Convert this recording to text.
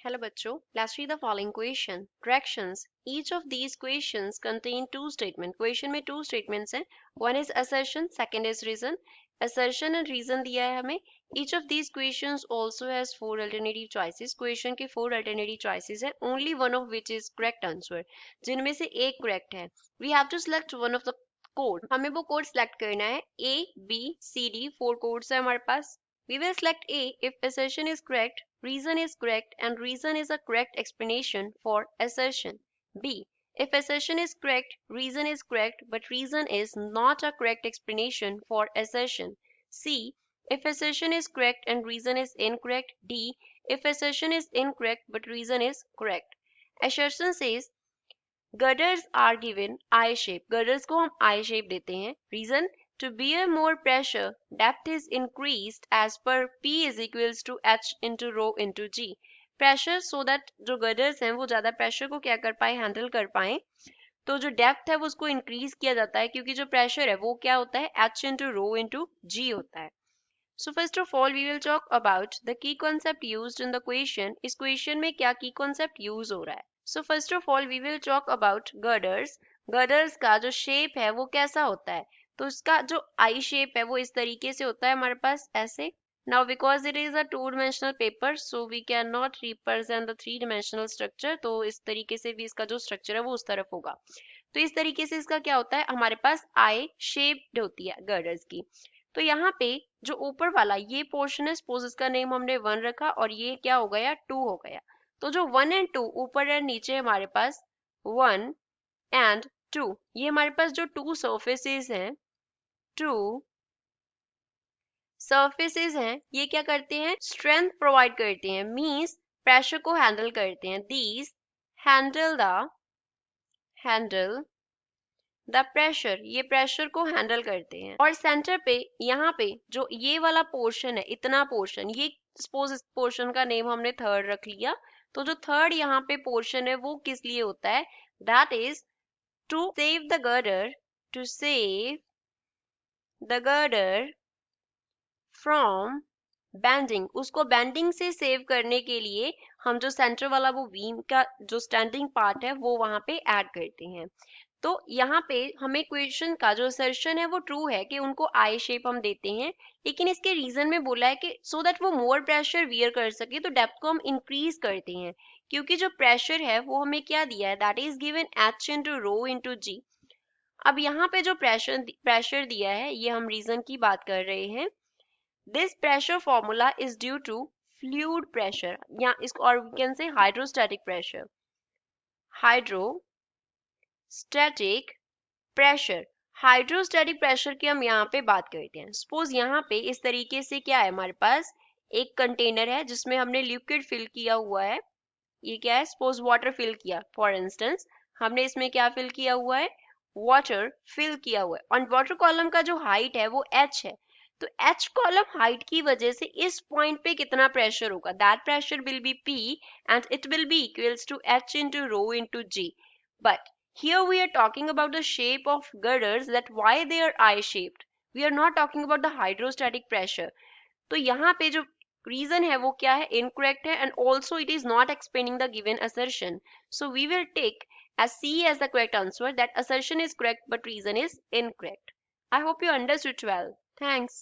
Hello बच्चों, let's read the following question. Directions. Each of these questions contain two statements. Question में two statements हैं. One is assertion, second is reason. Assertion and reason दिया है हमें. Each of these questions also has four alternative choices. Question के four alternative choices हैं. Only one of which is correct answer. जिनमें से एक correct है. We have to select one of the code. हमें वो code select करना है. A, B, C, D. Four codes है हमारे पास. We will select A if assertion is correct, reason is correct, and reason is a correct explanation for assertion. B. If assertion is correct, reason is correct, but reason is not a correct explanation for assertion. C. If assertion is correct and reason is incorrect. D. If assertion is incorrect but reason is correct. Assertion says girders are given I shape. Girders को हम I shape देते हैं. Reason to bear more pressure, depth is increased as per P is equals to H into rho into G. Pressure so that जो girders हैं वो ज़्यादा pressure को क्या कर पाए handle कर पाए. तो जो डेप्थ है वो उसको इंक्रीज किया जाता है क्योंकि जो प्रेशर है वो क्या होता है H into rho into G होता है. So first of all we will talk about the key concept used in the question. इस question में क्या key concept use हो रहा है. So first of all we will talk about girders. Girders का जो shape है वो कैसा होता है. तो इसका जो I shape है वो इस तरीके से होता है हमारे पास ऐसे. Now because it is a two-dimensional paper so we cannot represent the three-dimensional structure. तो इस तरीके से भी इसका जो structure है वो उस तरफ होगा. तो इस तरीके से इसका क्या होता है हमारे पास I shaped होती है girders की. तो यहाँ पे जो ऊपर वाला ये पोर्शन है सपोज इसका नेम हमने 1 रखा और ये क्या हो गया 2 हो गया. तो जो 1 एंड 2 ऊपर और नीचे हमारे पास 1 एंड 2 ये हमारे पास जो टू सर्फेसेस हैं ये क्या करते हैं स्ट्रेंथ प्रोवाइड करते हैं मींस प्रेशर को हैंडल करते हैं. दीज हैंडल द प्रेशर ये प्रेशर को हैंडल करते हैं. और सेंटर पे यहाँ पे जो ये वाला पोर्शन है इतना पोर्शन ये सपोज इस पोर्शन का नेम हमने थर्ड रख लिया. तो जो थर्ड यहाँ पे पोर्शन है वो किस लिए होता है that is to save the girder from bending. उसको बेंडिंग से सेव करने के लिए हम जो सेंटर वाला वो बीम का जो स्टैंडिंग पार्ट है वो वहां पे ऐड करते हैं. तो यहाँ पे हमें क्वेश्चन का जो असर्शन है वो ट्रू है कि उनको आई शेप हम देते हैं. लेकिन इसके रीजन में बोला है कि सो दैट वो मोर प्रेशर वियर कर सके तो डेप्थ को हम इंक्रीज करते हैं क्योंकि जो प्रेशर है वो हमें क्या दिया है that is given H into rho into G. अब यहाँ पे जो प्रेशर दिया है ये हम रीजन की बात कर रहे हैं. This pressure formula is due to fluid pressure या इसको और we can say hydrostatic pressure. Hydrostatic pressure hydrostatic pressure की हम यहाँ पे बात करते हैं. सपोज यहाँ पे इस तरीके से क्या है हमारे पास एक कंटेनर है जिसमें हमने लिक्विड फिल किया हुआ है. ये क्या है सपोज वाटर फिल किया फॉर इंस्टेंस हमने इसमें क्या फिल किया हुआ है वाटर फिल किया हुआ है. और वाटर कॉलम का जो हाइट है वो H है. तो H कॉलम हाइट की वजह से इस पॉइंट पे कितना प्रेशर होगा that pressure will be P and it will be equals to H into rho into G. But here we are talking about the shape of girders that why they are I-shaped. We are not talking about the hydrostatic pressure. तो यहाँ पे जो reason है वो क्या है incorrect है and also it is not explaining the given assertion. So we will take as C as the correct answer that assertion is correct but reason is incorrect. I hope you understood well. Thanks.